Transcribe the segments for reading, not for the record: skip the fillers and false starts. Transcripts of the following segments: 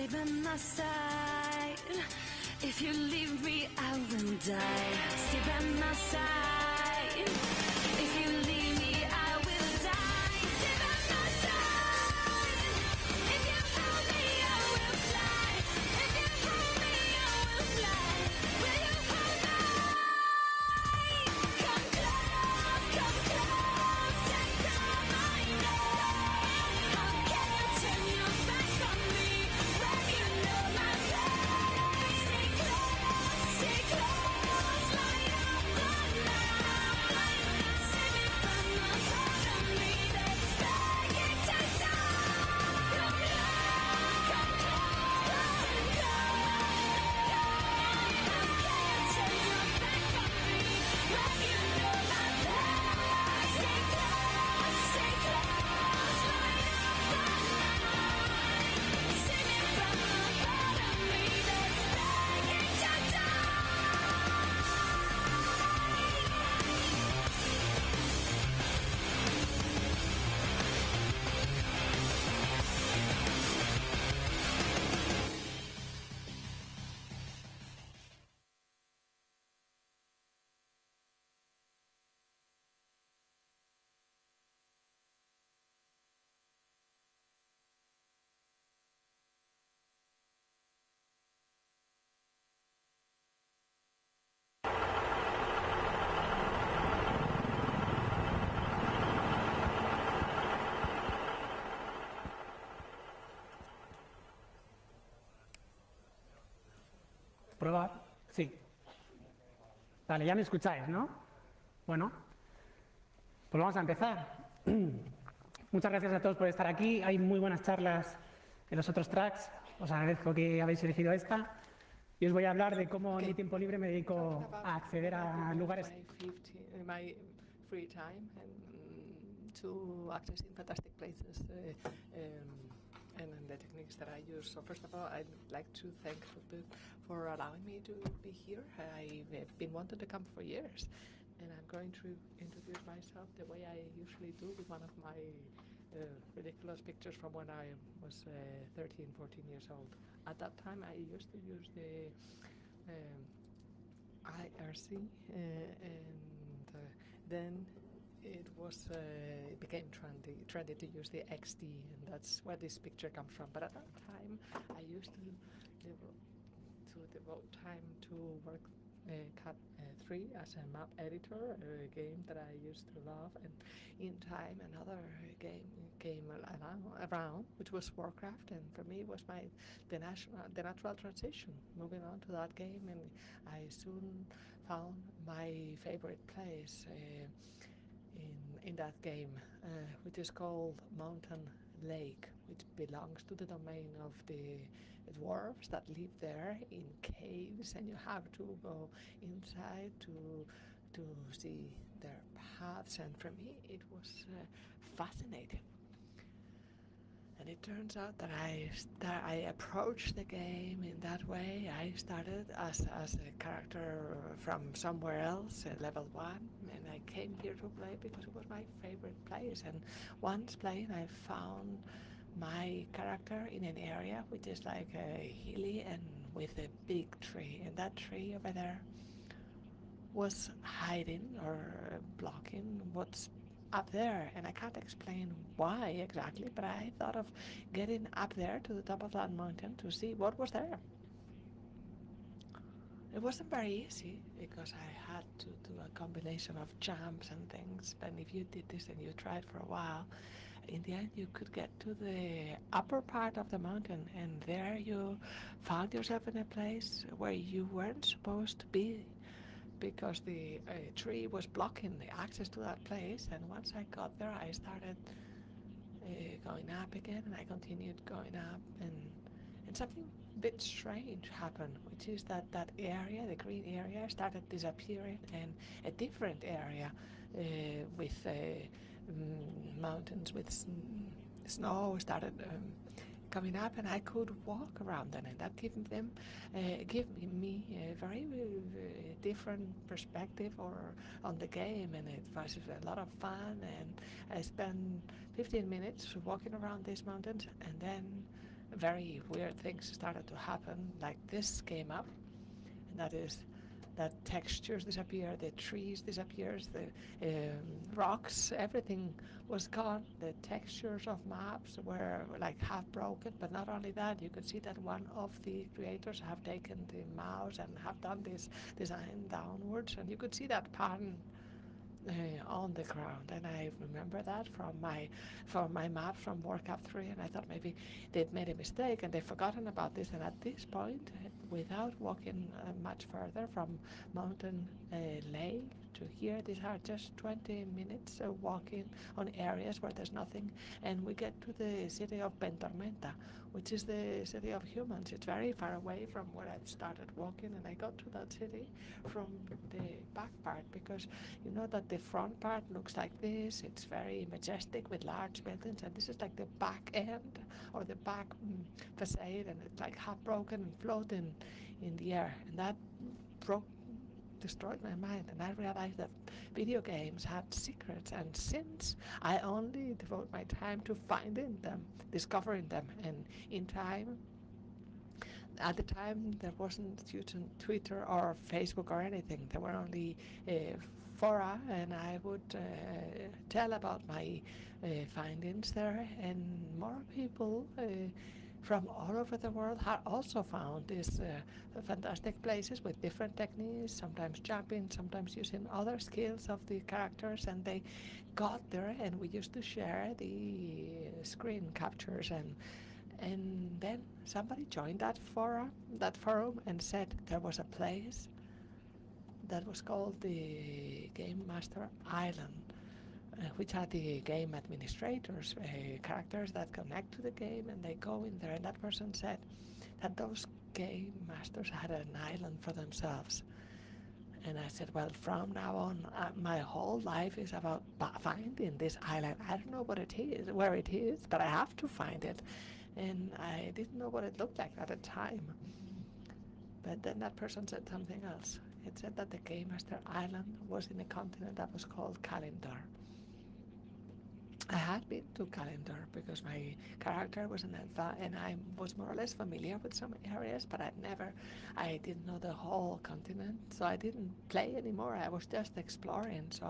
stay by my side. If you leave me, I will die. Stay by my side. If you leave me, I will die. Stay by my side. If you hold me, I will fly. If you hold me, I will fly. Will you hold me? Come close, and call my name. How can you turn your back on me when you know my place? Stay close, light up the night. Save me from the thought of me that's begging to die. Come close, and call. How can you turn your back on me when you know my place? Stay close, light up the night. Save me from the thought of me that's begging to die. Prueba, sí. Vale, ya me escucháis, ¿no? Bueno, pues vamos a empezar. Muchas gracias a todos por estar aquí. Hay muy buenas charlas en los otros tracks. Os agradezco que habéis elegido esta. Y os voy a hablar de cómo en mi tiempo libre me dedico a acceder a lugares. My free time and to access in fantastic places and the techniques that I use. So first of all, I'd like to thank for allowing me to be here. I've been wanting to come for years, and I'm going to introduce myself the way I usually do with one of my ridiculous pictures from when I was 13, 14 years old. At that time, I used to use the IRC, and then it became trendy to use the XD, and that's where this picture comes from. But at that time, I used to devote time to work Cat 3 as a map editor, a game that I used to love, and in time another game came around, which was Warcraft, and for me it was the natural transition, moving on to that game, and I soon found my favorite place in that game, which is called Mountain Lake, which belongs to the domain of the dwarves that live there in caves, and you have to go inside to see their paths. And for me it was fascinating. And it turns out that I approached the game in that way. I started as a character from somewhere else, level 1, and I came here to play because it was my favorite place. And once playing, I found my character in an area which is like hilly and with a big tree. And that tree over there was hiding or blocking what's up there, and I can't explain why exactly, but I thought of getting up there to the top of that mountain to see what was there. It wasn't very easy because I had to do a combination of jumps and things, but if you did this and you tried for a while, in the end you could get to the upper part of the mountain, and there you found yourself in a place where you weren't supposed to be, because the tree was blocking the access to that place. And once I got there, I started going up again, and I continued going up, and something a bit strange happened, which is that area, the green area, started disappearing, and a different area with mountains with snow started coming up, and I could walk around them, and that gave me a very different perspective on the game, and it was a lot of fun. And I spent 15 minutes walking around these mountains, and then very weird things started to happen. Like this came up, and that is that textures disappear, the trees disappears, the rocks, everything was gone. The textures of maps were like half broken, but not only that, you could see that one of the creators have taken the mouse and have done this design downwards, and you could see that pattern on the ground. And I remember that from my map from WordCap 3, and I thought maybe they'd made a mistake and they've forgotten about this. And at this point, without walking much further from Mountain Lake to here, these are just 20 minutes walking on areas where there's nothing, and we get to the city of Pentormenta, which is the city of humans. It's very far away from where I started walking, and I got to that city from the back part, because you know that the front part looks like this. It's very majestic with large buildings, and this is like the back end or the back facade, and it's like half broken and floating in the air, and that destroyed my mind. And I realized that video games had secrets, and since I only devote my time to finding them, discovering them, and in time, at the time there wasn't Twitter or Facebook or anything. There were only fora, and I would tell about my findings there, and more people from all over the world had also found these fantastic places with different techniques, sometimes jumping, sometimes using other skills of the characters, and they got there, and we used to share the screen captures, and then somebody joined that forum and said there was a place that was called the Game Master Island, which are the game administrators, characters that connect to the game, and they go in there, and that person said that those game masters had an island for themselves. And I said, well, from now on, my whole life is about finding this island. I don't know what it is, where it is, but I have to find it. And I didn't know what it looked like at the time. But then that person said something else. It said that the Game Master Island was in a continent that was called Kalendar. I had been to Kalendar because my character was an alpha, and I was more or less familiar with some areas, but I didn't know the whole continent, so I didn't play anymore. I was just exploring, so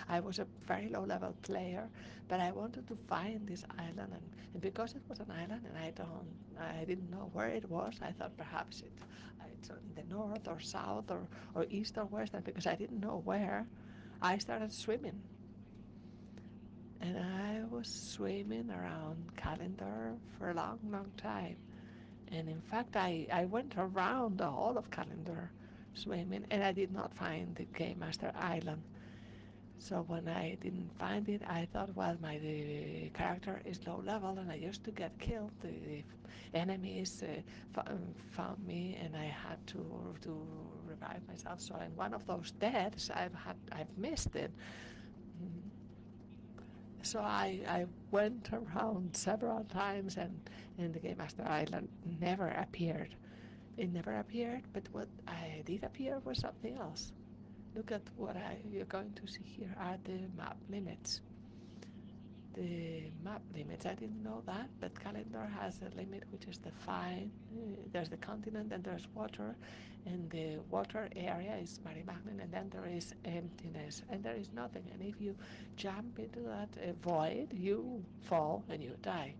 I was a very low level player, but I wanted to find this island, and because it was an island and I didn't know where it was, I thought perhaps it's in the north or south or east or west, and because I didn't know where, I started swimming. And I was swimming around Kalendar for a long, long time. And in fact, I went around the whole of Kalendar swimming, and I did not find the Game Master Island. So when I didn't find it, I thought, well, the character is low level, and I used to get killed. The enemies found me, and I had to revive myself. So in one of those deaths, I've missed it. So I went around several times, and the Game Master Island never appeared. It never appeared, but what I did appear was something else. Look at what you're going to see here are the map limits. The map limits, I didn't know that, but Kalendar has a limit which is defined. There's the continent, and there's water, and the water area is Marimagnen, and then there is emptiness, and there is nothing. And if you jump into that void, you fall and you die.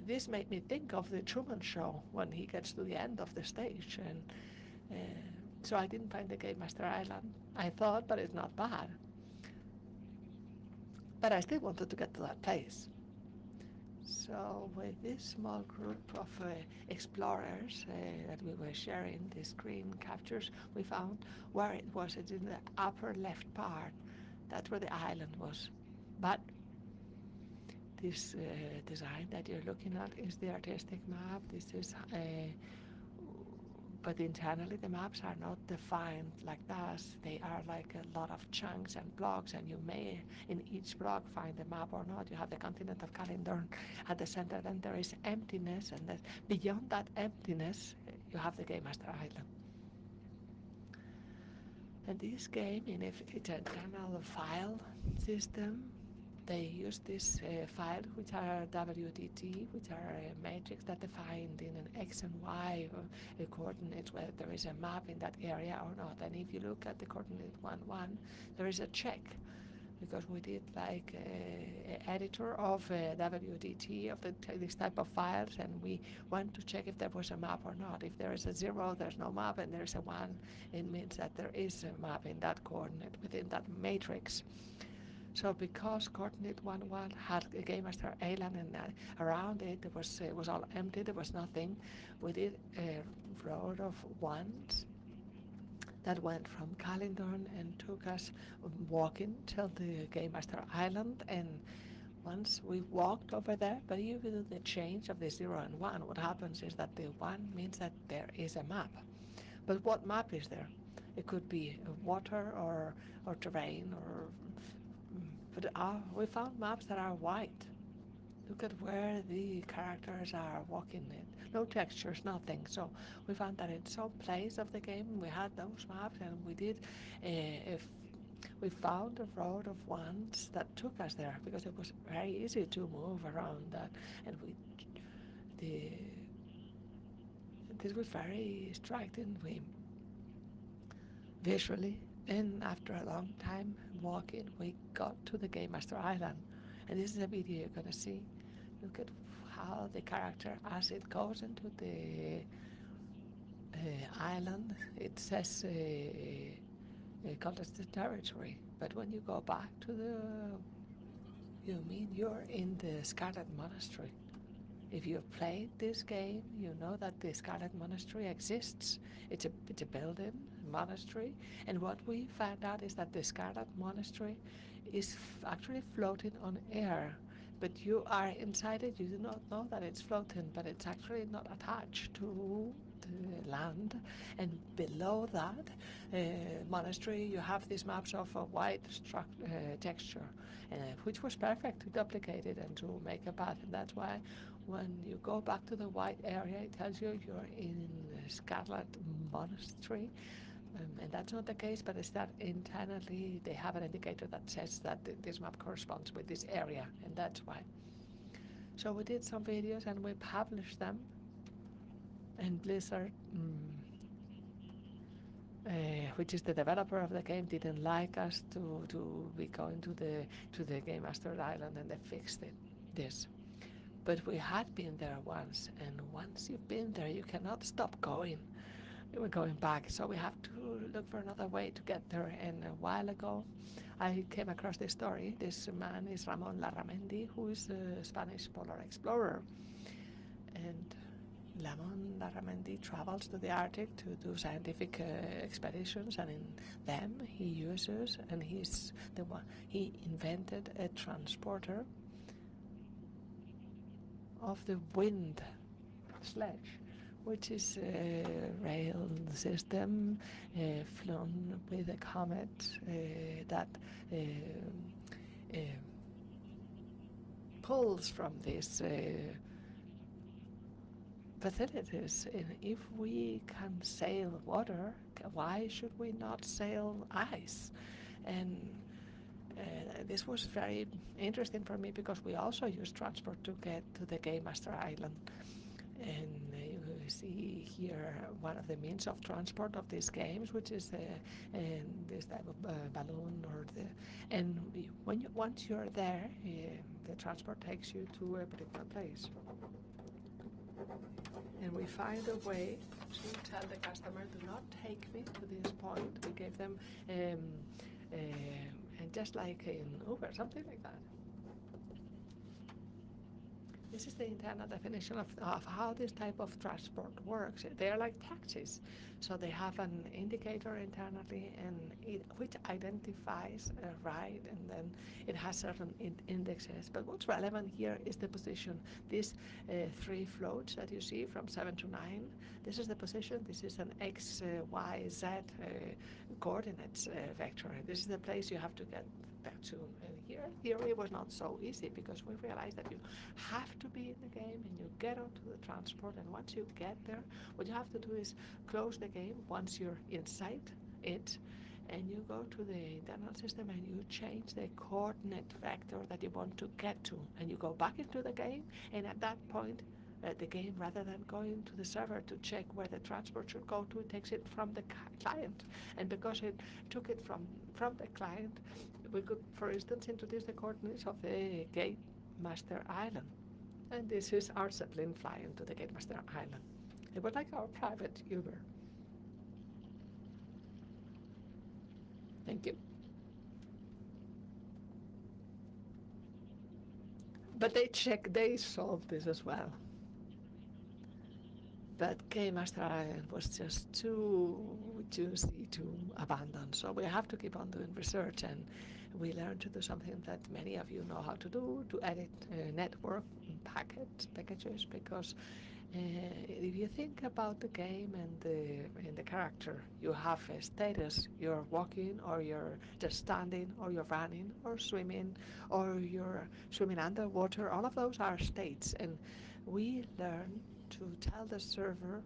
This made me think of the Truman Show when he gets to the end of the stage, and so I didn't find the Game Master Island. I thought, but it's not bad. But I still wanted to get to that place. So with this small group of explorers that we were sharing the screen captures, we found where it was. It's in the upper left part. That's where the island was. But this design that you're looking at is the artistic map. This is but internally the maps are not defined like that. They are like a lot of chunks and blocks, and you may in each block find the map or not. You have the continent of Kalendar at the center, then there is emptiness, and then beyond that emptiness you have the Game Master Island. And this game, it's an internal file system, they use this file, which are WDT, which are a matrix that defined in an X and Y coordinates whether there is a map in that area or not. And if you look at the coordinate 1, 1, there is a check, because we did like an editor of WDT of this type of files, and we want to check if there was a map or not. If there is a 0, there's no map, and there's a 1, it means that there is a map in that coordinate within that matrix. So because coordinate 1, 1 had a Game Master Island, and around it was all empty, there was nothing, we did a road of ones that went from Caledon and took us walking till the Game Master Island. And once we walked over there, but even with the change of the 0 and 1, what happens is that the 1 means that there is a map. But what map is there? It could be water or terrain, but we found maps that are white. Look at where the characters are walking in. No textures, nothing. So we found that in some place of the game we had those maps, and we did. If we found a road of ones that took us there, because it was very easy to move around that, and this was very striking visually. And after a long time walking, we got to the Game Master Island. And this is a video you're going to see. Look at how the character, as it goes into the island, it says contested territory. But when you go back to you mean you're in the Scarlet Monastery. If you've played this game, you know that the Scarlet Monastery exists. It's a building, monastery, and what we found out is that the Scarlet Monastery is actually floating on air, but you are inside it. You do not know that it's floating, but it's actually not attached to the land. And below that monastery, you have these maps of a white texture, which was perfect to duplicate it and to make a path. And that's why when you go back to the white area, it tells you you're in Scarlet Monastery. And that's not the case, but it's that internally they have an indicator that says that this map corresponds with this area, and that's why. So we did some videos and we published them, and Blizzard, which is the developer of the game, didn't like us to be going to the Game Master Island, and they fixed this. But we had been there once, and once you've been there, you cannot stop going. We're going back, so we have to look for another way to get there. And a while ago, I came across this story. This man is Ramon Larramendi, who is a Spanish polar explorer. And Ramon Larramendi travels to the Arctic to do scientific expeditions, and in them he uses, and he invented a transporter of the wind sledge, which is a rail system flown with a comet that pulls from these facilities. And if we can sail water, why should we not sail ice? And this was very interesting for me, because we also use transport to get to the Game Master Island. And you see here one of the means of transport of these games, which is this type of balloon, once you're there, the transport takes you to a particular place. And we find a way to tell the customer, do not take me to this point. We gave them, and just like in Uber, something like that. This is the internal definition of how this type of transport works. They are like taxis. So they have an indicator internally, and which identifies a ride, and then it has certain indexes. But what's relevant here is the position. These 3 floats that you see from 7 to 9, this is the position. This is an X, Y, Z coordinates vector. This is the place you have to get back to. Here, theory was not so easy, because we realized that you have to be in the game and you get onto the transport, and once you get there, what you have to do is close the game once you're inside it, and you go to the internal system and you change the coordinate vector that you want to get to, and you go back into the game, and at that point the game, rather than going to the server to check where the transport should go to, it takes it from the client. And because it took it from the client, we could, for instance, introduce the coordinates of the Gate Master Island. And this is our Zeppelin flying to the Gate Master Island. It was like our private Uber. Thank you. But they solved this as well. But Game Master Island was just too juicy to abandon. So we have to keep on doing research, and we learned to do something that many of you know how to do, to edit network packages, because if you think about the game and the character, you have a status. You're walking, or you're just standing, or you're running, or swimming, or you're swimming underwater. All of those are states, and we learn to tell the server,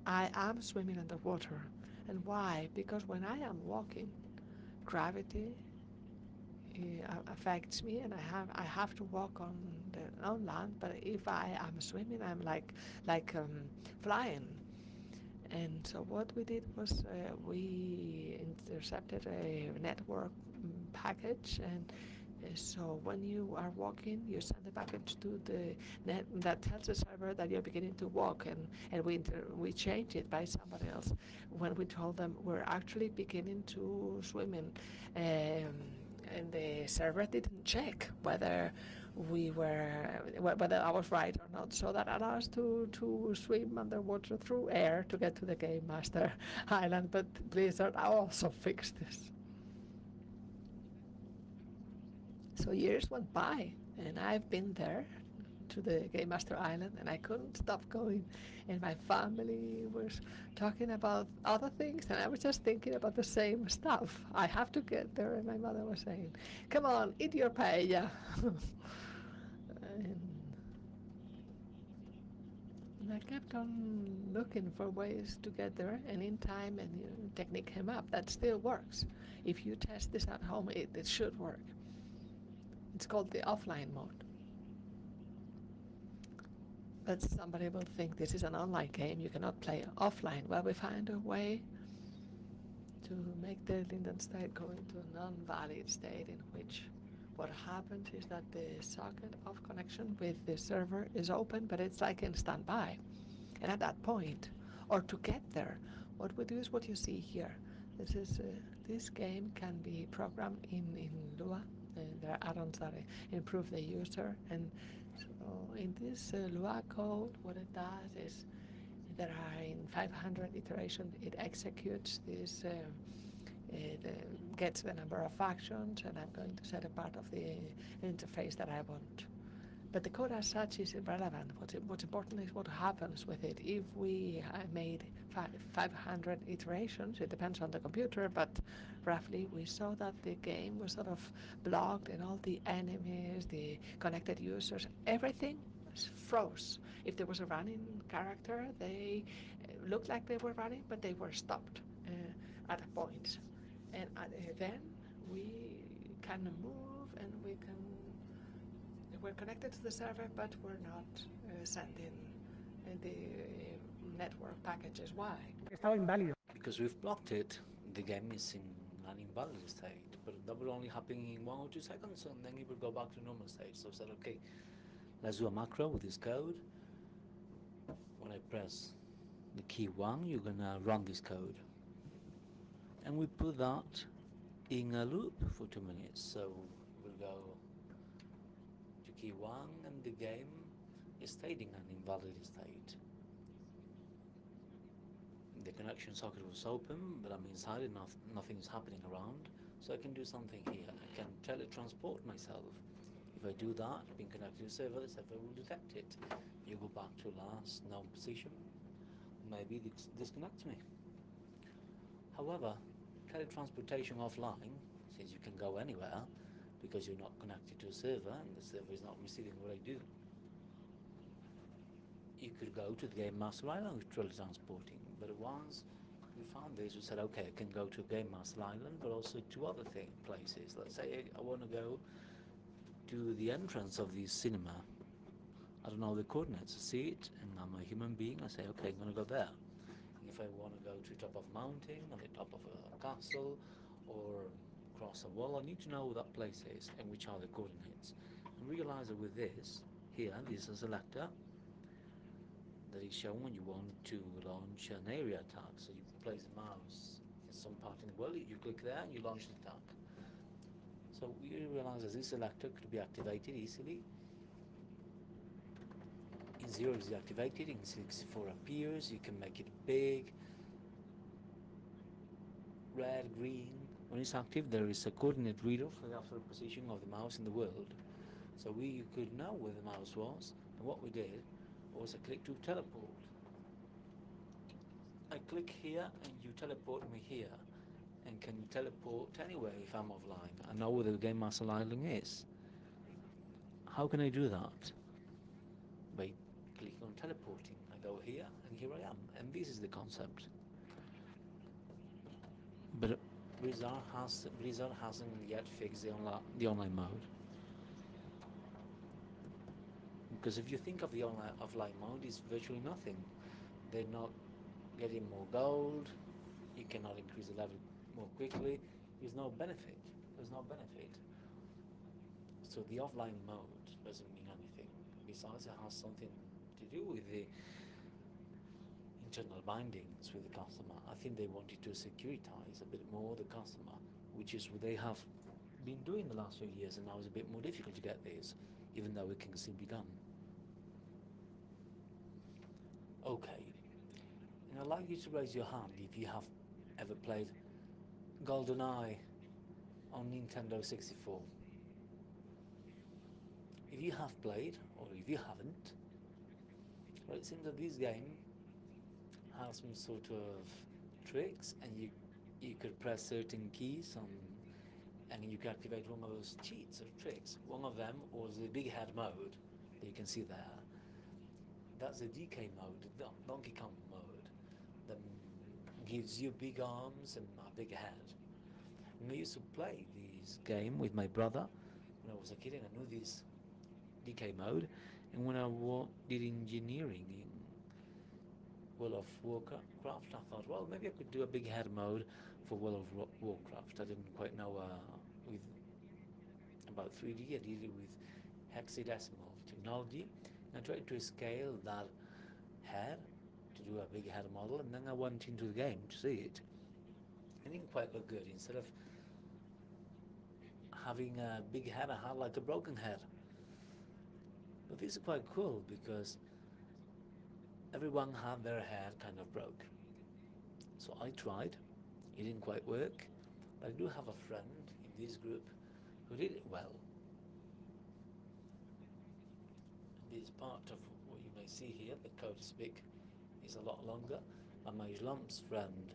I am swimming underwater. And why? Because when I am walking, gravity affects me, and I have to walk on land. But if I am swimming, I'm like flying. And so what we did was we intercepted a network package, and so when you are walking, you send the package to the net that tells the server that you're beginning to walk, and we change it by somebody else when we told them we're actually beginning to swim in. And the server didn't check whether I was right or not. So that allowed us to swim underwater through air to get to the Game Master Island. But Blizzard also fixed this. So years went by, and I've been there to the Game Master Island, and I couldn't stop going. And my family was talking about other things, and I was just thinking about the same stuff. I have to get there, and my mother was saying, come on, eat your paella. and I kept on looking for ways to get there, and in time, and technique came up. That still works. If you test this at home, it should work. It's called the offline mode. But somebody will think this is an online game, you cannot play offline. Well, we find a way to make the linden state go into a non-valid state, in which what happens is that the socket of connection with the server is open, but it's like in standby. And at that point, or to get there, what we do is what you see here. This game can be programmed in Lua. There are add-ons that improve the user, and so in this Lua code, what it does is there are in 500 iterations, it executes this, gets the number of actions, and I'm going to set a part of the interface that I want. But the code as such is irrelevant. What's important is what happens with it. If we made 500 iterations, it depends on the computer, but roughly we saw that the game was sort of blocked, and all the enemies, the connected users, everything froze. If there was a running character, they looked like they were running, but they were stopped at a point. And then we can move, and we're connected to the server, but we're not sending the network packages. Why? Estaba inválido. Because we've blocked it, the game is in an invalid state, but that will only happen in 1 or 2 seconds, and then it will go back to normal state. So I said, okay, let's do a macro with this code. When I press the key 1, you're gonna run this code. And we put that in a loop for 2 minutes. So we'll go to key 1, and the game is staying in an invalid state. The connection socket was open, but I'm inside and nothing is happening around. So I can do something here. I can teletransport myself. If I do that, being connected to the server will detect it. You go back to last known position, maybe disconnect me. However, teletransportation offline, since you can go anywhere, because you're not connected to a server and the server is not receiving what I do, you could go to the Game Master Island with teletransporting, but once we found this. We said, okay, I can go to Game Master Island, but also to other places. Let's say I want to go to the entrance of the cinema. I don't know the coordinates. I see it, and I'm a human being. I say, okay, I'm going to go there. If I want to go to the top of a mountain, on the top of a castle, or cross a wall, I need to know where that place is and which are the coordinates. And realize that with this, here, this is a selector that is shown when you want to launch an area attack. So you place the mouse in some part in the world, you click there and you launch the attack. So we realize that this selector could be activated easily. In 0 is deactivated, in 64 appears, you can make it big, red, green. When it's active, there is a coordinate reader for the absolute position of the mouse in the world. So we could know where the mouse was, and what we did was I click to teleport. I click here and you teleport me here, and can teleport anywhere if I'm offline. I know where the Game Master Island is. How can I do that? By clicking on teleporting. I go here and here I am, and this is the concept. But Blizzard hasn't yet fixed the online mode. Because if you think of the offline mode, it's virtually nothing. They're not getting more gold, you cannot increase the level more quickly, there's no benefit. So the offline mode doesn't mean anything. Besides, it has something to do with the internal bindings with the customer. I think they wanted to securitize a bit more the customer, which is what they have been doing the last few years, and now it's a bit more difficult to get this, even though it can still be done. Okay, and I'd like you to raise your hand if you have ever played GoldenEye on Nintendo 64. If you have played, or if you haven't, well, it seems that this game has some sort of tricks, and you could press certain keys and you can activate one of those cheats or tricks. One of them was the big head mode that you can see there. That's the DK mode, the Donkey Kong mode, that gives you big arms and a big head. And I used to play this game with my brother when I was a kid, and I knew this DK mode. And when I did engineering in World of Warcraft, I thought, well, maybe I could do a big head mode for World of Warcraft. I didn't quite know about 3D. I did it with hexadecimal technology. I tried to scale that head to do a big head model, and then I went into the game to see it. It didn't quite look good. Instead of having a big head, I had like a broken head. But this is quite cool because everyone had their head kind of broke. So I tried. It didn't quite work, but I do have a friend in this group who did it well. This part of what you may see here, the code is big, is a lot longer. And my Islam's friend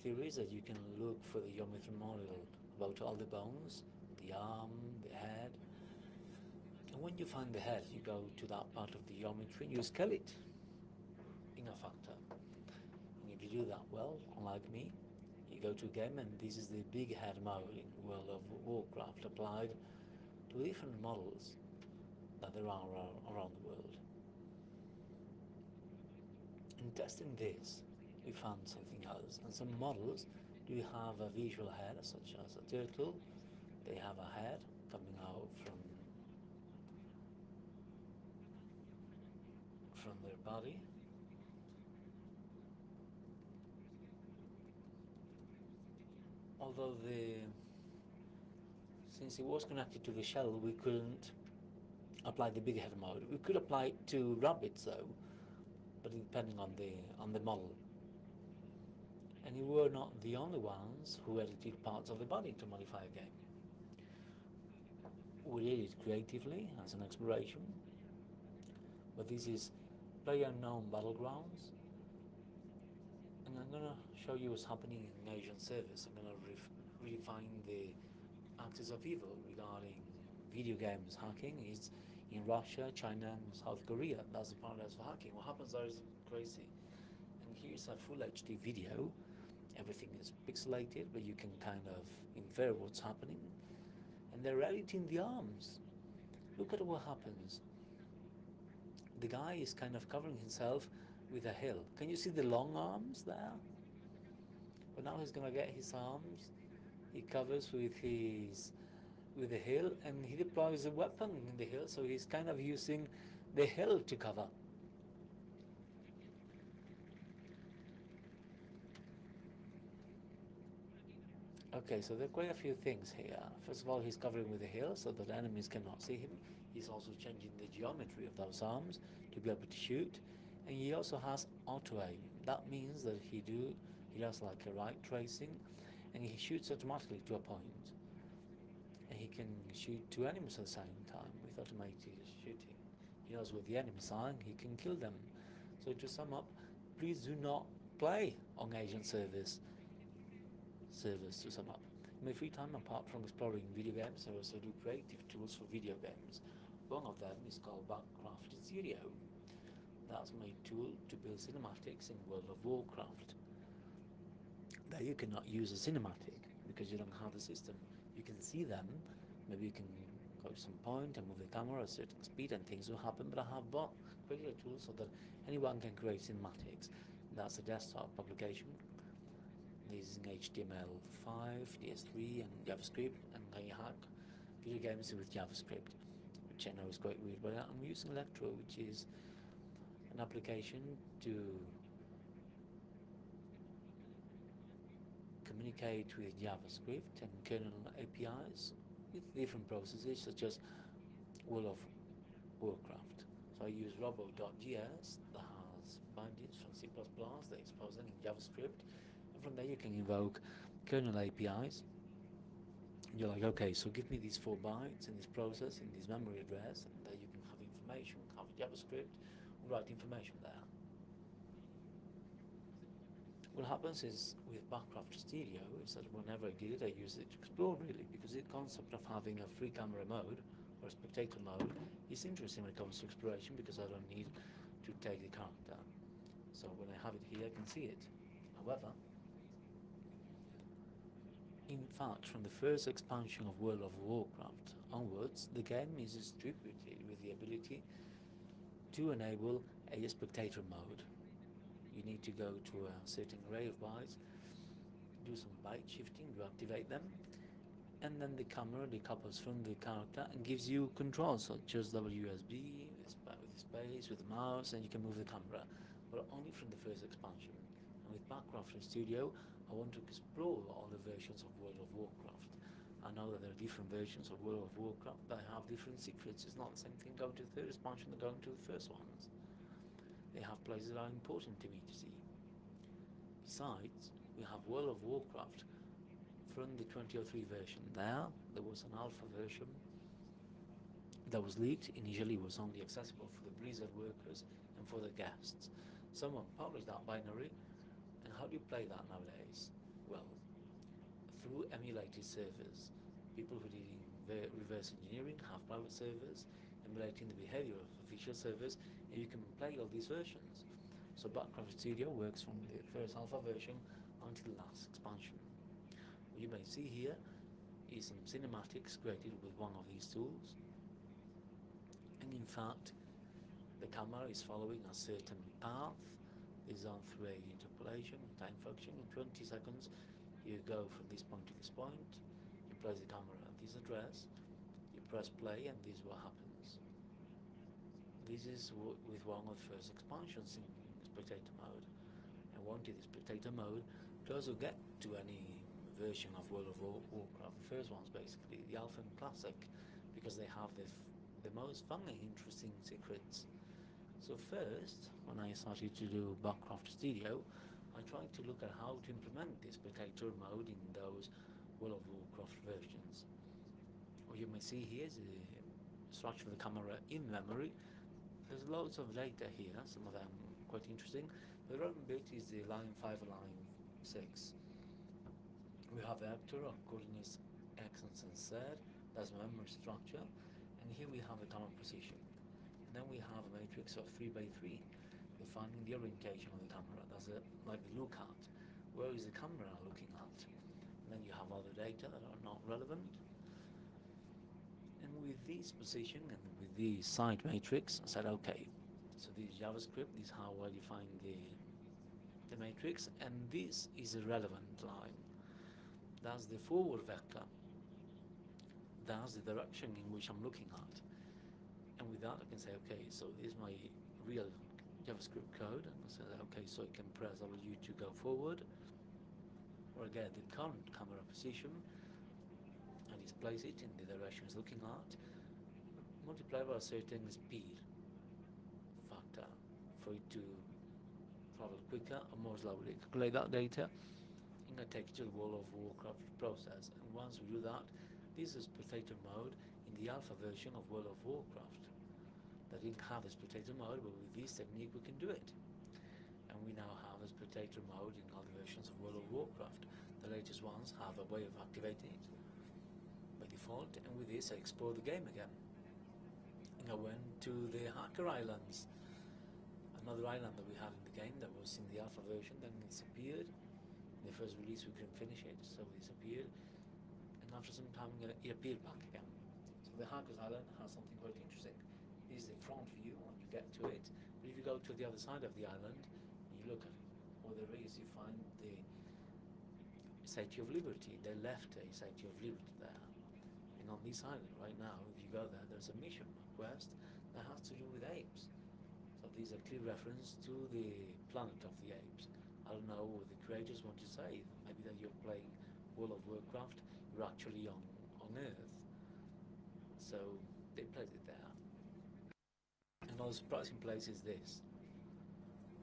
theory is that you can look for the geometry model about all the bones, the arm, the head. And when you find the head, you go to that part of the geometry and you scale it in a factor. And if you do that well, unlike me, you go to a game, and this is the big head mode in World of Warcraft applied to different models that there are around the world. In testing this, we found something else, and some models do have a visual head, such as a turtle. They have a head coming out from their body. Although since it was connected to the shell, we couldn't apply the big head mode. We could apply it to rabbits though, but depending on the model. And we were not the only ones who edited parts of the body to modify a game. We did it creatively as an exploration, but this is PlayerUnknown Battlegrounds, and I'm gonna show you what's happening in Asian servers. I'm gonna redefine the axis of evil regarding video games hacking. It's in Russia, China, and South Korea. That's the paradise for hacking. What happens there is crazy. And here's a full HD video. Everything is pixelated, but you can kind of infer what's happening. And they're editing the arms. Look at what happens. The guy is kind of covering himself with a hill. Can you see the long arms there? But now he's gonna get his arms. He covers with the hill, and he deploys a weapon in the hill, so he's kind of using the hill to cover. Okay, so there are quite a few things here. First of all, he's covering with the hill so that enemies cannot see him. He's also changing the geometry of those arms to be able to shoot. And he also has auto aim. That means that he does like a right tracing, and he shoots automatically to a point. And he can shoot two enemies at the same time with automated shooting. He knows where the enemies are and he can kill them. So to sum up, please do not play on agent servers to sum up. In my free time, apart from exploring video games, I also do creative tools for video games. One of them is called Backcraft Studio. That's my tool to build cinematics in World of Warcraft. There you cannot use a cinematic because you don't have the system. You can see them, maybe you can go to some point and move the camera at a certain speed and things will happen, but I have created a tool so that anyone can create cinematics. That's a desktop application. This is in HTML5, DS3 and JavaScript, and I hack video games with JavaScript, which I know is quite weird, but I'm using Electro, which is an application to communicate with JavaScript and kernel APIs with different processes such as World of Warcraft. So I use robo.js that has bindings from C++, they expose them in JavaScript, and from there you can invoke kernel APIs. You're like, okay, so give me these 4 bytes in this process, in this memory address, and there you can have information, have JavaScript, write information there. What happens is with Backcraft Studio is that whenever I did it, I use it to explore really, because the concept of having a free camera mode or spectator mode is interesting when it comes to exploration, because I don't need to take the character. So when I have it here, I can see it. However, in fact, from the first expansion of World of Warcraft onwards, the game is distributed with the ability to enable a spectator mode. You need to go to a certain array of bytes, do some byte shifting to activate them, and then the camera decouples from the character and gives you controls such as WSB, with space, with the mouse, and you can move the camera, but only from the first expansion. And with Backcraft Studio, I want to explore all the versions of World of Warcraft. I know that there are different versions of World of Warcraft that have different secrets. It's not the same thing going to the third expansion than going to the first ones. They have places that are important to me to see. Besides, we have World of Warcraft from the 2003 version. There was an alpha version that was leaked. Initially it was only accessible for the Blizzard workers and for the guests. Someone published that binary, and how do you play that nowadays? Well, through emulated servers. People who did reverse engineering have private servers emulating the behavior of official servers, and you can play all these versions. So Backcraft Studio works from the first alpha version until the last expansion. What you may see here is some cinematics created with one of these tools, and in fact the camera is following a certain path. Is done through a interpolation time function. In 20 seconds you go from this point to this point, you place the camera at this address, you press play, and this is what happens. This is with one of the first expansions in spectator mode. I wanted the spectator mode to also get to any version of World of Warcraft, the first ones basically, the Alpha and Classic, because they have the most fun and interesting secrets. So first, when I started to do Backcraft Studio, I tried to look at how to implement the spectator mode in those World of Warcraft versions. What you may see here is the structure of the camera in memory. There's loads of data here, some of them quite interesting. The relevant bit is the line 5 and line 6. We have vector of coordinates x and z, that's memory structure, and here we have the camera position. And then we have a matrix of 3 by 3. defining the orientation of the camera. That's like the lookout. Where is the camera looking at? And then you have other data that are not relevant. And with this position and with the site matrix, I said, okay, so this is JavaScript, this is how I define the matrix, and this is a relevant line. That's the forward vector. That's the direction in which I'm looking at. And with that I can say, okay, so this is my real JavaScript code, and I say, okay, so I can press W to go forward, or I get the current camera position, and displace it in the direction it's looking at, multiply by a certain speed factor for it to travel quicker or more slowly. Calculate that data, and I take it to the World of Warcraft process. And once we do that, this is spectator mode in the alpha version of World of Warcraft. That didn't have a spectator mode, but with this technique we can do it. And we now have a spectator mode in other versions of World of Warcraft. The latest ones have a way of activating it by default, and with this I explored the game again. And I went to the Hacker Islands, another island that we had in the game that was in the alpha version, then it disappeared. In the first release we couldn't finish it, so it disappeared. And after some time it appeared back again. So the Hackers Island has something quite interesting. This is the front view when you get to it, but if you go to the other side of the island and you look at what there is, you find the Statue of Liberty. They left a Statue of Liberty there. And on this island right now, if you go there, there's a mission quest that has to do with apes. So these are clear reference to the planet of the apes. I don't know what the creators want to say. Maybe that you're playing World of Warcraft, you're actually on Earth. So they placed it there. Another surprising place is this.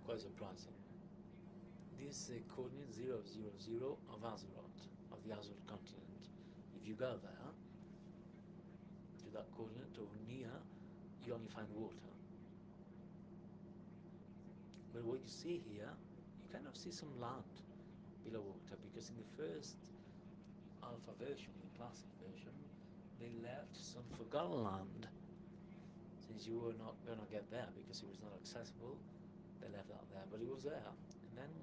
Quite surprising. This is coordinate 000 of Azeroth, of the Azeroth continent. If you go there, to that coordinate or near, you only find water. But what you see here, you kind of see some land below water, because in the first alpha version, the classic version, they left some forgotten land. Since you were not going to get there because it was not accessible, they left that there, but it was there. And then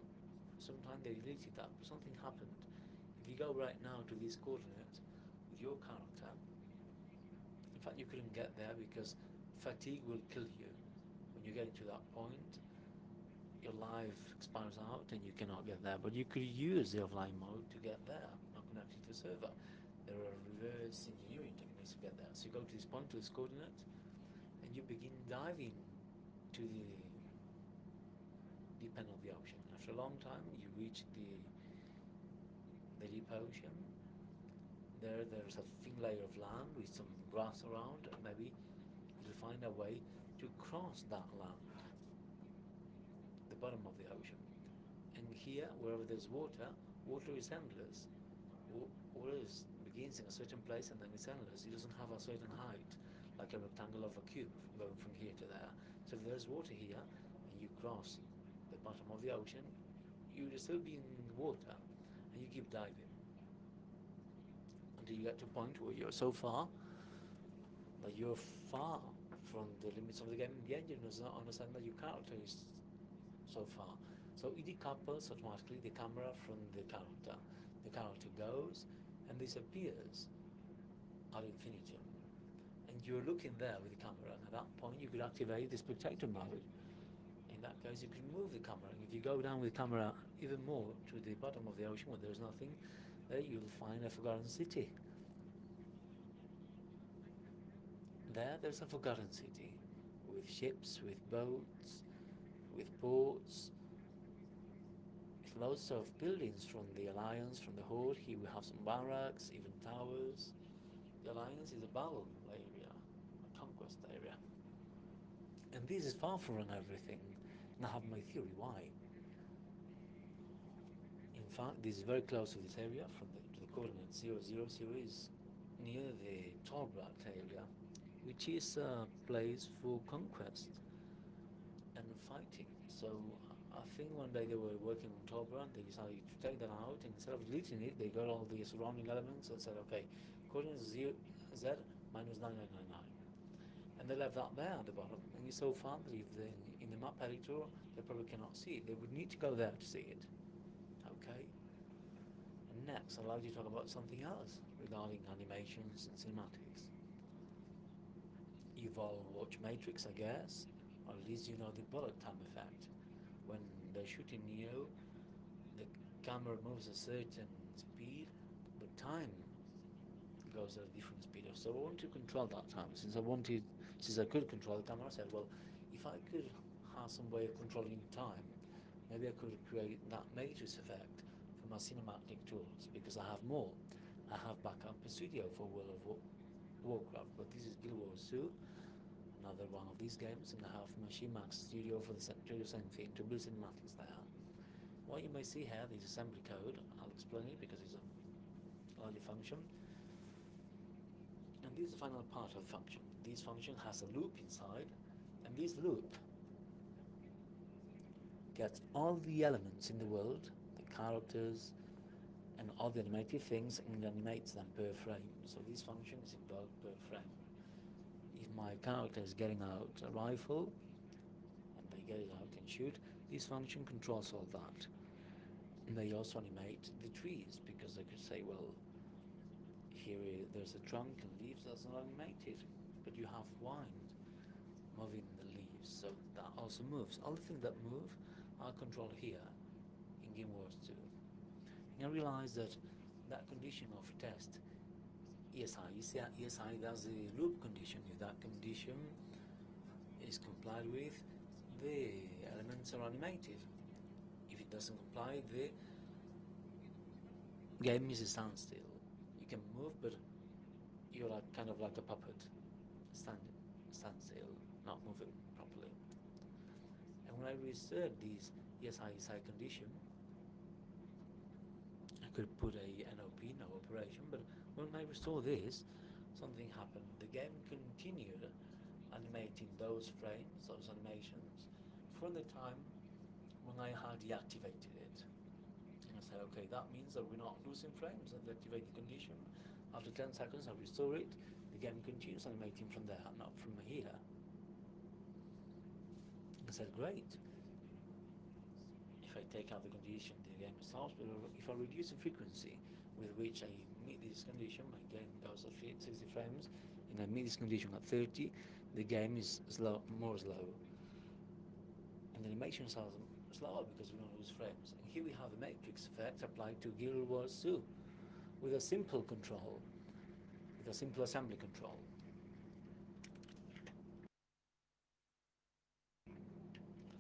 sometime they deleted that, but something happened. If you go right now to this coordinate with your character, in fact you couldn't get there because fatigue will kill you. When you get to that point, your life expires out and you cannot get there, but you could use the offline mode to get there, not connected to the server. There are reverse engineering techniques to get there. So you go to this point, to this coordinate, and you begin diving to the deep end of the ocean. After a long time, you reach the deep ocean. There's a thin layer of land with some grass around, and maybe you'll find a way to cross that land, the bottom of the ocean. And here, wherever there's water, water is endless. Water begins in a certain place and then it's endless. It doesn't have a certain height, like a rectangle of a cube going from here to there. So if there's water here and you cross the bottom of the ocean, you will still be in water and you keep diving until you get to a point where you're so far that you're far from the limits of the game. In the end, you understand that your character is so far. So it decouples automatically the camera from the character. The character goes and disappears ad infinitum. And you're looking there with the camera, and at that point you could activate the spectator mode. In that case, you can move the camera. And if you go down with the camera even more to the bottom of the ocean where there's nothing, there you'll find a forgotten city. There's a forgotten city with ships, with boats, with ports, with lots of buildings from the Alliance, from the Horde. Here we have some barracks, even towers. The Alliance is a battle area, a conquest area. And this is far from everything. And I have my theory why. In fact, this is very close to this area, from to the coordinate 000 is near the Torbrat area, which is a place for conquest and fighting. So I think one day they were working on Torbrat, they decided to take that out, and instead of deleting it, they got all the surrounding elements and said, okay, coordinate Z minus 9999. and they left that there at the bottom, and it's so far that if they in the map editor they probably cannot see it. They would need to go there to see it. Okay. And next, I'd like to talk about something else regarding animations and cinematics. You've all watched Matrix, I guess, or at least you know the bullet time effect. When they're shooting Neo, the camera moves a certain speed, but time goes at a different speed. So I want to control that time. Since I could control the camera, I said, well, if I could have some way of controlling time, maybe I could create that matrix effect for my cinematic tools, because I have more. I have backup studio for World of Warcraft, but this is Guild Wars 2, another one of these games, and I have Machine Max Studio for the same thing, to build cinematics there. What you may see here, this assembly code, I'll explain it because it's a larger function. And this is the final part of the function. This function has a loop inside, and this loop gets all the elements in the world, the characters, and all the animated things, and animates them per frame. So this function is invoked per frame. If my character is getting out a rifle, and they get it out and shoot, this function controls all that. And they also animate the trees, because they could say, well, here there's a trunk and leaves that's not animated, but you have wind moving the leaves, so that also moves. All the things that move are controlled here in Game Wars 2. And I realized that that condition of test ESI, that's the loop condition. If that condition is complied with, the elements are animated. If it doesn't comply, the game is a standstill. You can move, but you're kind of like a puppet, standstill, not moving properly. And when I researched this ESI condition, I could put a NOP, no operation, but when I restore this, something happened. The game continued animating those frames, those animations, from the time when I had deactivated it. And I said, okay, that means that we're not losing frames. I deactivate the condition. After 10 seconds, I restore it. The game continues animating from there, not from here. I said, great. If I take out the condition, the game stops. But if I reduce the frequency with which I meet this condition, my game goes at 60 frames, and I meet this condition at 30, the game is more slow. And the animations are slower because we don't lose frames. And here we have the matrix effect applied to Guild Wars 2 with a simple control, with a simple assembly control.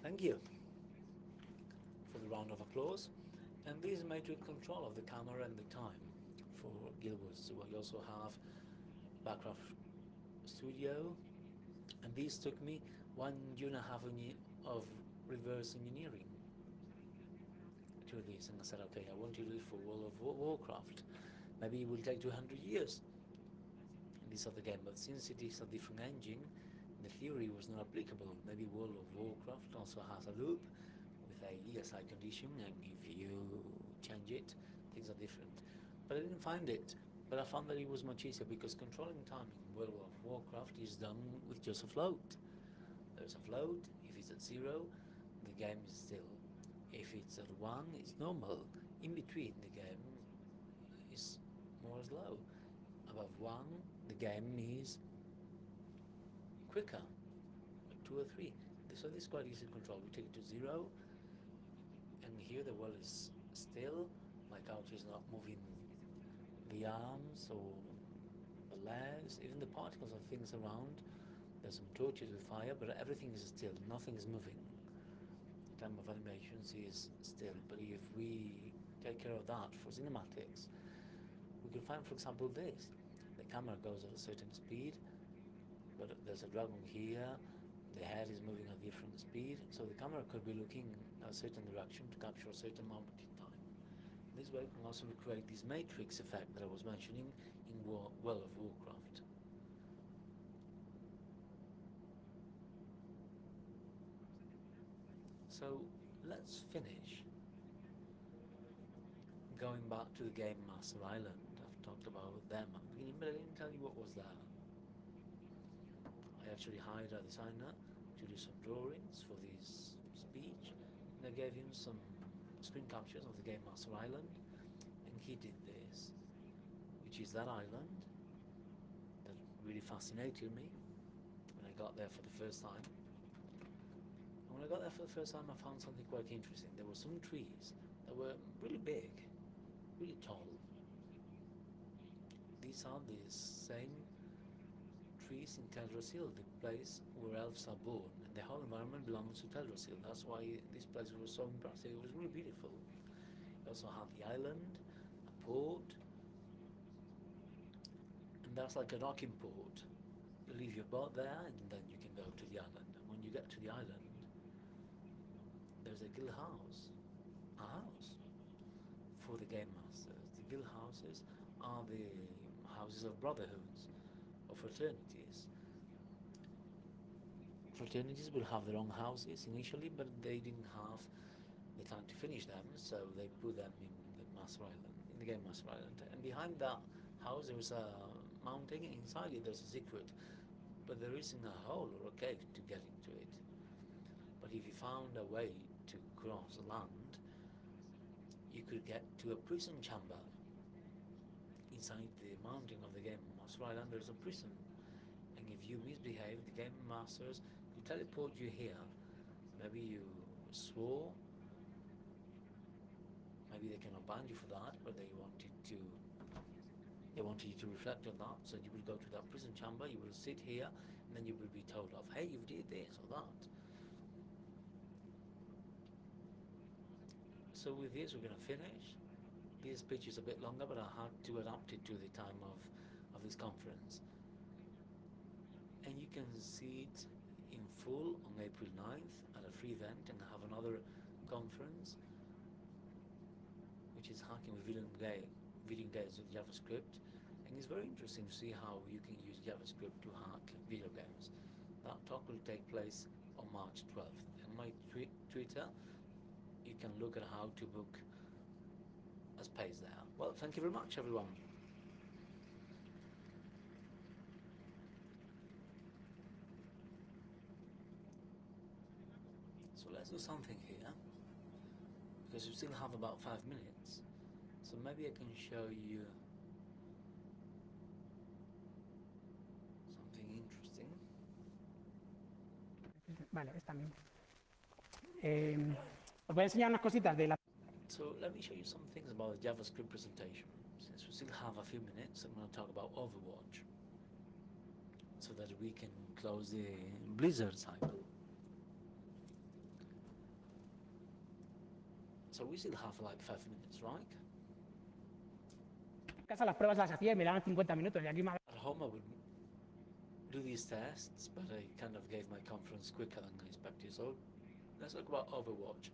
Thank you for the round of applause. And this is matrix control of the camera and the time for Guild Wars 2. I also have Backcraft Studio, and this took me 1.5 years of reverse engineering to this, and I said, okay, I want to do it for World of Warcraft. Maybe it will take 200 years in this other game, but since it is a different engine, the theory was not applicable. Maybe World of Warcraft also has a loop with a ESI condition, and if you change it, things are different. But I didn't find it. But I found that it was much easier, because controlling time in World of Warcraft is done with just a float. There's a float. If it's at 0, the game is still. If it's at 1, it's normal. In between, the game is more slow. Above 1, the game is quicker, like 2 or 3. So this is quite easy to control. We take it to 0, and here the world is still. My character is not moving the arms or the legs, even the particles of things around. There's some torches with fire, but everything is still, nothing is moving. The time of animations is still, but if we take care of that for cinematics, we can find, for example, this. The camera goes at a certain speed, but there's a dragon here, the head is moving at a different speed, so the camera could be looking a certain direction to capture a certain moment in time. This way we can also recreate this matrix effect that I was mentioning in World of Warcraft. So let's finish going back to the Game Master Island. I've talked about them at the beginning, but I didn't tell you what was there. I actually hired a designer to do some drawings for this speech. And I gave him some screen captures of the Game Master Island, and he did this, which is that island that really fascinated me when I got there for the first time. And when I got there for the first time, I found something quite interesting. There were some trees that were really big, really tall. These are the same trees in Teldrassil, the place where elves are born, and the whole environment belongs to Teldrassil. That's why this place was so impressive. It was really beautiful. You also have the island, a port, and that's like a docking port. You leave your boat there, and then you can go to the island. And when you get to the island, there's a guild house, a house for the game masters. The guild houses are the houses of brotherhoods, of fraternities. Fraternities will have their own houses initially, but they didn't have the time to finish them, so they put them in the Master Island, in the Game Master Island. And behind that house there was a mountain, and inside it there's a secret, but there isn't a hole or a cave to get into it. But if you found a way to cross land, you could get to a prison chamber. Inside the mountain of the Game Master Island there's a prison, and if you misbehave, the Game Masters will teleport you here. Maybe you swore, maybe they cannot ban you for that, but they wanted you to reflect on that. So you will go to that prison chamber, you will sit here, and then you will be told of, hey, you did this or that. So with this we're going to finish. This speech is a bit longer, but I had to adapt it to the time of this conference. And you can see it in full on April 9th at a free event, and I have another conference which is hacking with video games with JavaScript, and it's very interesting to see how you can use JavaScript to hack video games. That talk will take place on March 12th. And my Twitter, you can look at how to book a space there. Well, thank you very much, everyone. So let's do something here, because we still have about 5 minutes. So maybe I can show you something interesting. Vale, está bien. Os voy a enseñar unas cositas de la... So let me show you some things about the JavaScript presentation. Since we still have a few minutes, I'm going to talk about Overwatch, so that we can close the Blizzard cycle. So we still have like 5 minutes, right? En casa las pruebas las hacía y me daban 50 minutos y aquí me... At home I would do these tests, but I kind of gave my conference quicker than I expected. So let's talk about Overwatch.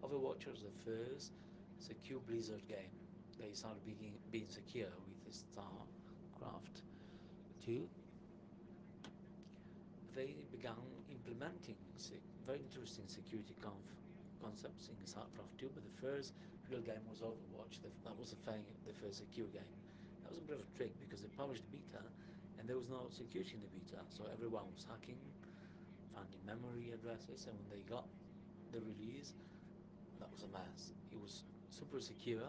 Overwatch was the first secure Blizzard game. They started being secure with the StarCraft 2. They began implementing very interesting security concepts in StarCraft 2, but the first real game was Overwatch. That was the first secure game. That was a bit of a trick because they published the beta and there was no security in the beta, so everyone was hacking, finding memory addresses, and when they got the release, that was a mess. It was super secure,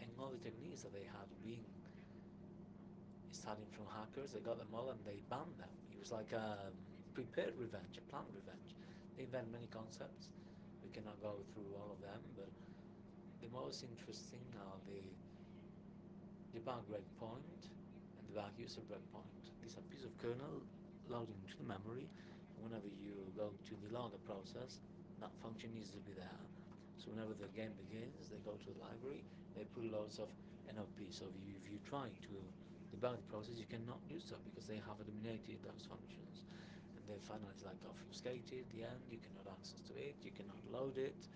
and all the techniques that they had being starting from hackers, they got them all and they banned them. It was like a prepared revenge, a planned revenge. They invent many concepts. We cannot go through all of them, but the most interesting are the debug breakpoint and the debug user breakpoint. These are pieces of kernel loading to the memory, and whenever you go to the logger process, that function needs to be there. So whenever the game begins, they go to the library, they put loads of NOP. So if you try to debug the process, you cannot do so because they have eliminated those functions. And then finally it's like obfuscated, the end, you cannot access to it, you cannot load it,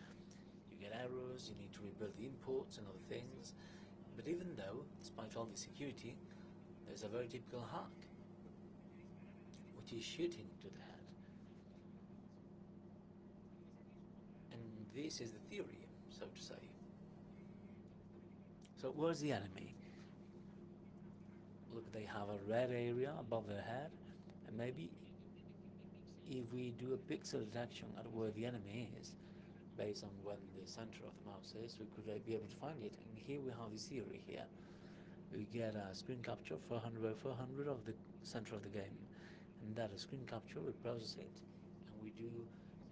you get errors, you need to rebuild the imports and other things. But even though, despite all the security, there's a very typical hack, which is shooting to the head. And this is the theory, so to say. So where's the enemy? Look, they have a red area above their head, and maybe if we do a pixel detection at where the enemy is, based on when the center of the mouse is, we could be able to find it. And here we have this theory here. We get a screen capture 400 by 400 of the center of the game, and that screen capture, we process it, and we do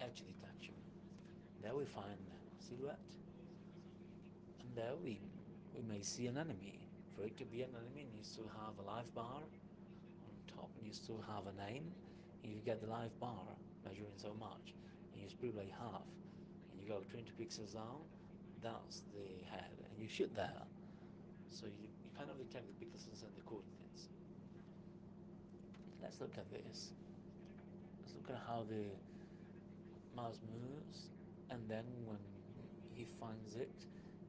edge detection. There we find silhouette, and there we may see an enemy. For it to be an enemy, it needs to have a live bar on top, needs to have a name. If you get the live bar measuring so much, and you split by half, and you go 20 pixels down, that's the head, and you shoot there. So you kind of detect the pixels and the coordinates. Let's look at this. Let's look at how the mouse moves, and then when he finds it,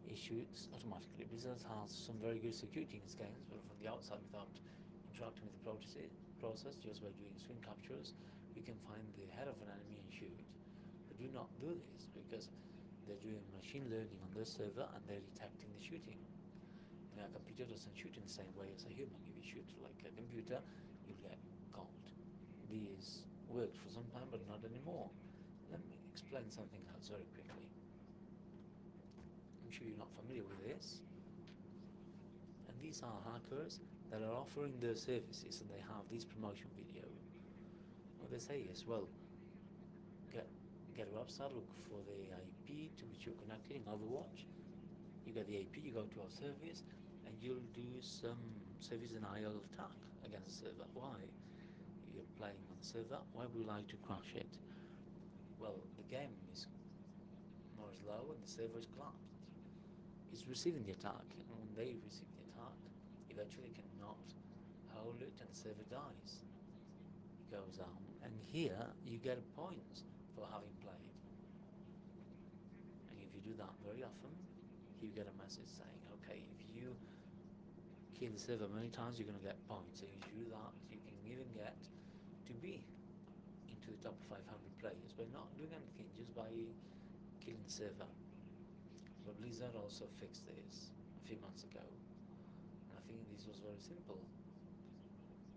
he shoots automatically. Blizzard has some very good security in its games, but from the outside, without interacting with the process, just by doing screen captures, you can find the head of an enemy and shoot. But do not do this, because they're doing machine learning on their server and they're detecting the shooting. And a computer doesn't shoot in the same way as a human. If you shoot like a computer, you get caught. These worked for some time, but not anymore. Let me explain something else very quickly. I'm sure you're not familiar with this. And these are hackers that are offering their services, and they have this promotion video. What they say is, well, get a website, look for the IP to which you're connected in Overwatch. You get the IP, you go to our service, and you'll do some service denial attack against the server. Why? You're playing on the server. Why would you like to crash it? Well, the game is more slow and the server is collapsed. It's receiving the attack, and when they receive the attack, eventually cannot hold it and the server dies. It goes down, and here you get points for having played. And if you do that very often, you get a message saying, okay, if you kill the server many times, you're going to get points. And if you do that, you can even get to be into the top 500 players by not doing anything, just by killing the server. But Blizzard also fixed this a few months ago. And I think this was very simple.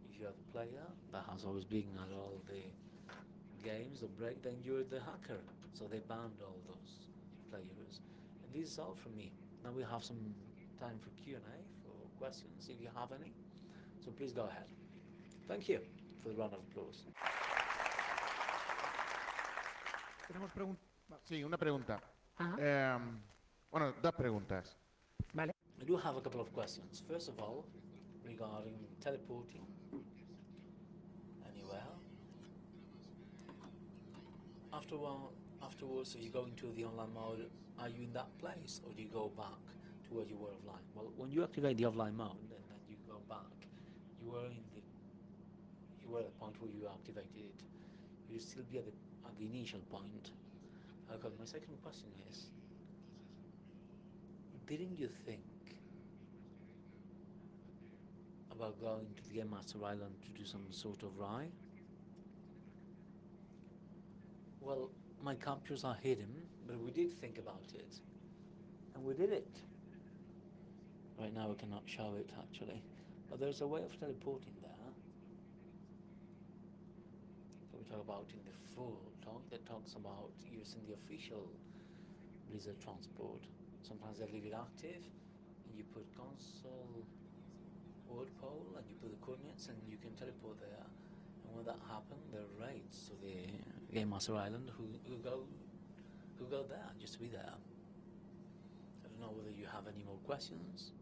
If you have a player that has always been at all the games that break, then you're the hacker. So they banned all those players. And this is all from me. Now we have some time for Q&A, for questions, if you have any. So please go ahead. Thank you for the round of applause. Tenemos preguntas. Sí, una pregunta. Ajá. Bueno, dos preguntas. Vale. I do have a couple of questions. First of all, regarding teleporting anywhere. Afterwards, if you go into the online mode, are you in that place, or do you go back to where you were offline? Well, when you activate the offline mode and then you go back, you were at the point where you activated it. You will still be at the initial point. Okay, my second question is, didn't you think about going to the Game Master Island to do some sort of ride? Well, my captures are hidden, but we did think about it, and we did it. Right now we cannot show it actually, but there's a way of teleporting there. So we talk about in the full talk that talks about using the official Blizzard transport. Sometimes they leave it active, and you put console word pole, and you put the coordinates, and you can teleport there. And when that happens, there are raids to the Game Master Island who go there just to be there. I don't know whether you have any more questions.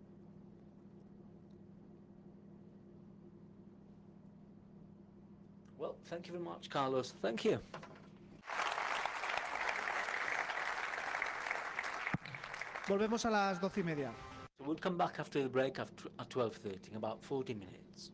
Well, thank you very much, Carlos. Thank you. Volvemos a las 12:30. So we'll come back after the break at 12:30, in about 40 minutes.